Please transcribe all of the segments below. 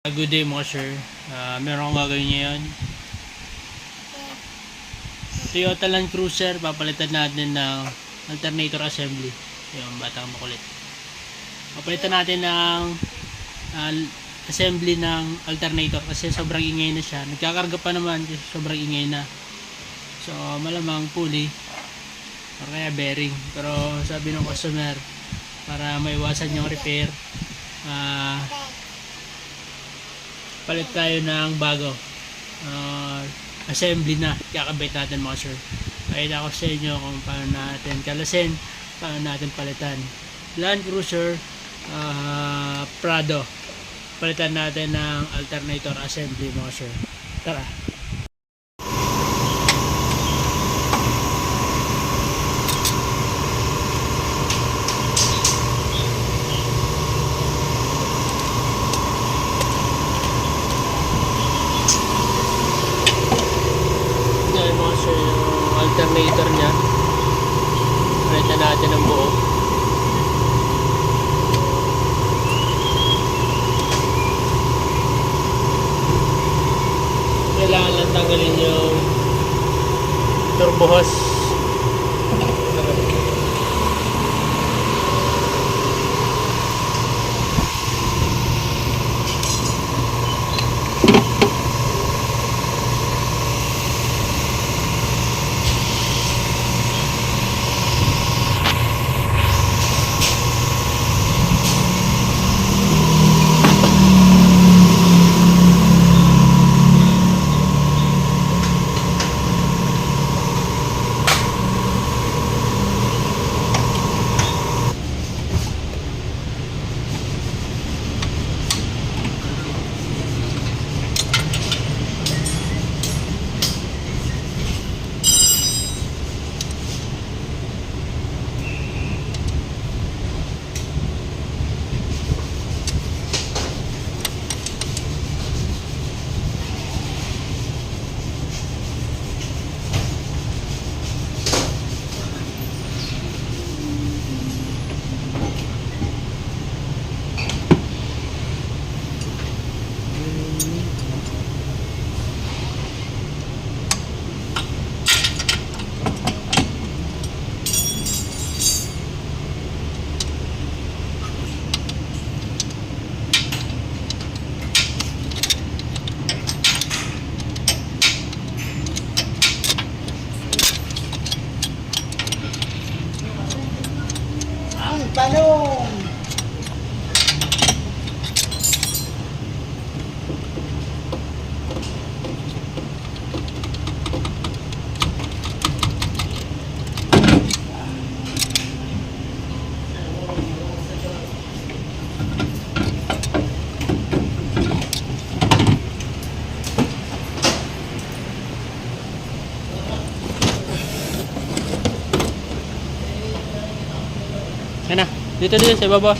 Good day mga sir. Meron akong gagawin ngayon. Toyota Land Cruiser, papalitan natin ng alternator assembly. Yung batang makulit. Papalitan natin ng assembly ng alternator kasi sobrang ingay na siya. Nagkakarga pa naman kasi sobrang ingay na. So malamang pulley or kaya bearing. Pero sabi ng customer, para maiwasan yung repair, palit tayo ng bago, assembly na kakabit natin mga sir. Pakita ko sa inyo kung paano natin kalasin, paano natin palitan. Land Cruiser Prado, palitan natin ng alternator assembly mga sir. Tara. Yung alternator niya, palitan natin ng buo. Kailangan lang tanggalin yung turbo hose. Tanong! Yan na, dito sa baba.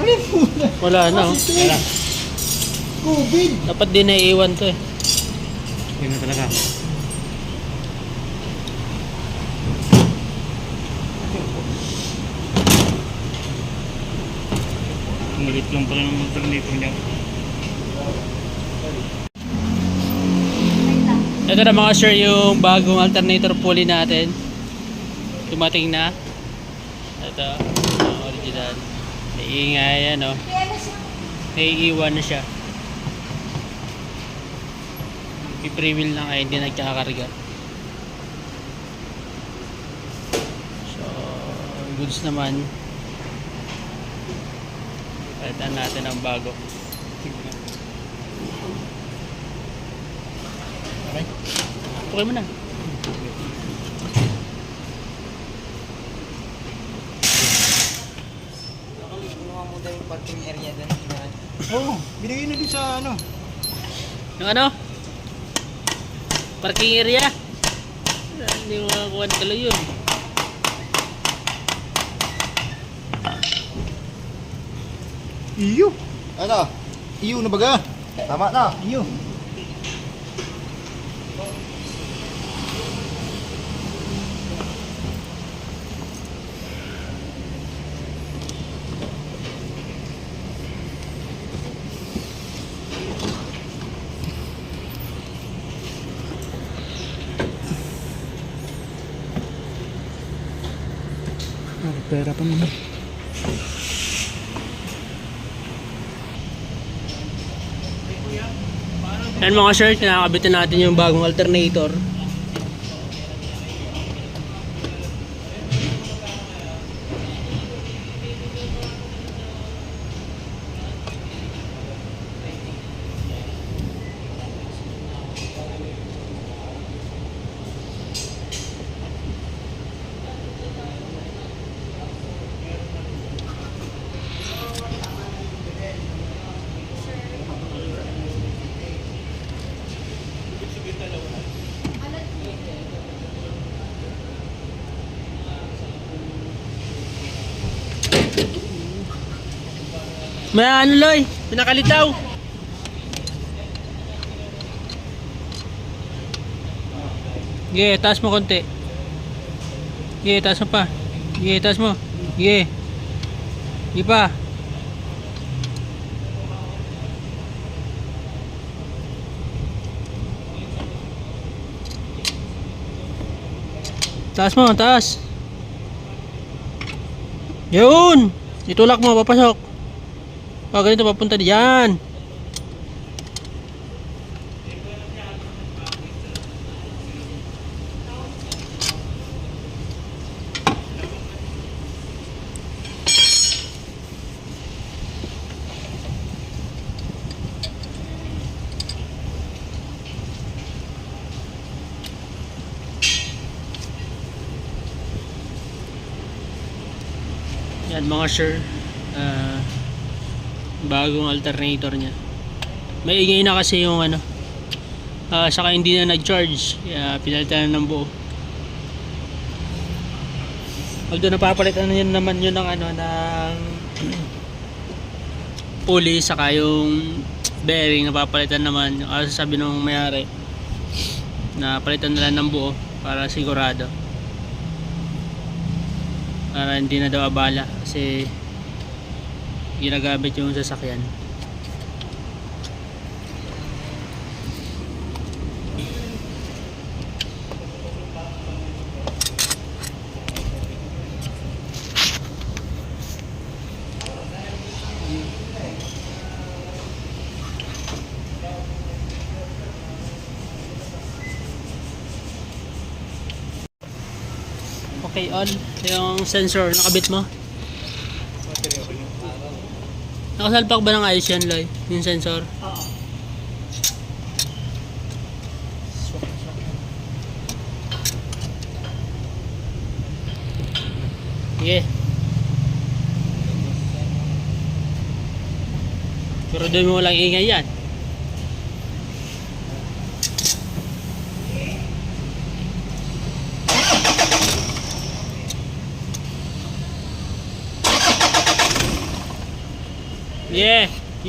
Alin mo na? Wala na oh. Wala. COVID! Dapat din naiiwan to eh. Yun na talaga. Malit lang pala ng alternator niya. Ito na mga sir yung bagong alternator pulley natin. Dumating na. Ito, original. Naiingay yan, no? Naiiwan na siya. I-pre-wheel lang ay hindi nagkakakarga. So, goods naman. Palitan natin ang bago. Okay. Okay mo na. Yung parking area doon. Oo, binigay na din sa ano. Yung ano? Parking area? Hindi mo makakuha ng tuloy yun. Iyo! Ano? Iyo na baga? Tama na. Iyo. Pera pa naman. Yan mga sir, kinakabitan natin yung bagong alternator. May ano Loy, pinakalitaw. Sige, taas mo konti. Sige, taas mo pa. Sige, taas mo. Sige. Sige pa. Taas mo, taas. Yun! Itulak mo, papasok. Oh, ganito papunta diyan. Yan mga sir. Bagong alternator niya. May ingay na kasi yung ano. Saka hindi na nag-charge. Kaya pinalitan na ng buo. Although napapalitan na yun naman yun ng ano ng pulley saka yung bearing napapalitan naman. Kasi sabi nung may-ari na palitan na lang ng buo para sigurado. Para hindi na daw abala kasi ginagamit yung sasakyan. Okay, on yung sensor nakabit mo. Nakasalpak ba ng ayos yan, Loy? Yung sensor? Oo. Sige. Pero doon mo walang ingay yan.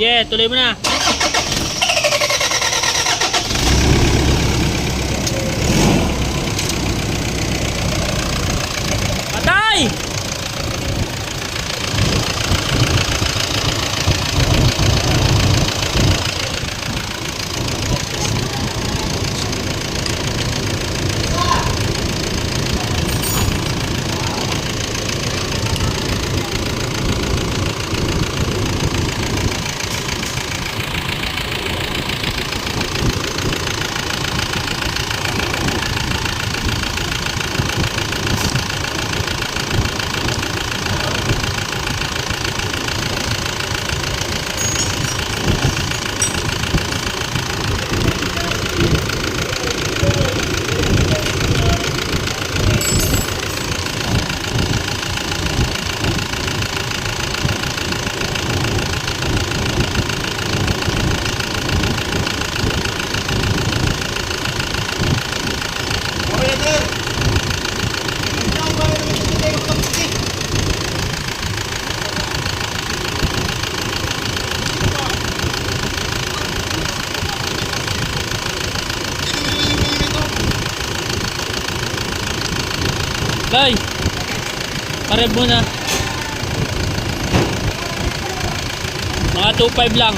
Yeah, tuloy mo na. Patay! Loy, pareb muna. Mga 2.5 lang.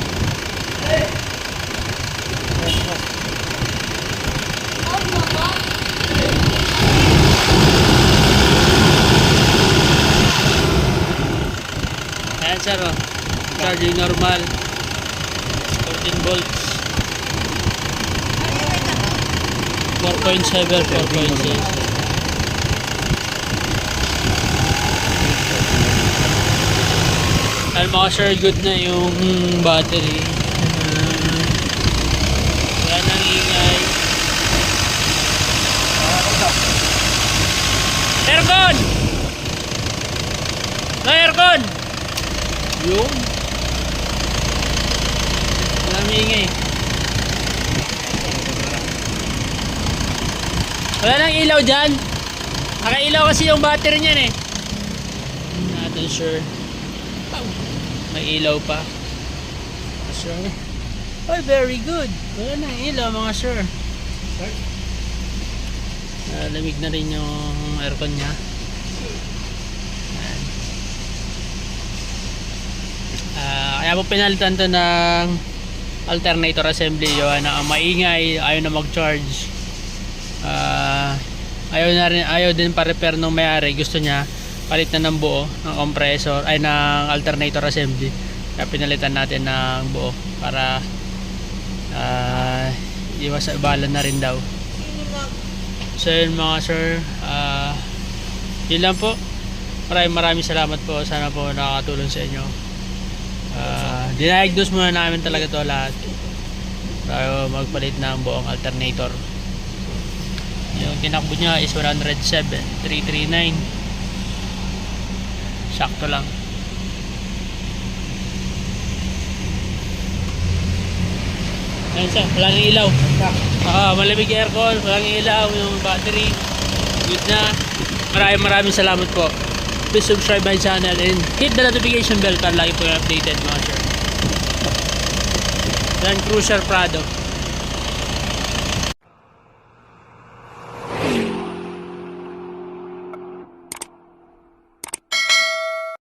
sir, oh. Charging normal. 14 volts. 4.7, 4.6. Alam mo sir, good na yung battery. Wala nang ingay. Aircon! No aircon! Yun. Wala nang ingay. Wala nang ilaw dyan. Nakailaw kasi yung battery niyan eh. Natin sure. May ilaw pa. Sure. Oh, very good. Wala nang ilaw mga sir. Lamig na rin yung aircon niya. Ayan. Kaya po pinalitan to ng alternator assembly yun na maingay, ayaw na mag-charge. Ayaw din pa-repair nung may-ari. Gusto niya palit na ng buo ng compressor ay ng alternator assembly. Kaya pinalitan natin ng buo para iwas bala na rin daw. So yun mga sir, yun lang po. Maraming salamat po. Sana po nakakatulong sa inyo. Diniagnose muna namin talaga to lahat tayo magpalit ng buong alternator. Yung tinakbo niya is 107,339. Sakto lang. Ayun siya, walang ilaw. Malamig aircon, walang ilaw, yung battery good na. Maraming salamat po. Please subscribe my channel and hit the notification bell para lagi po yung updated mga sir. Land Cruiser Prado.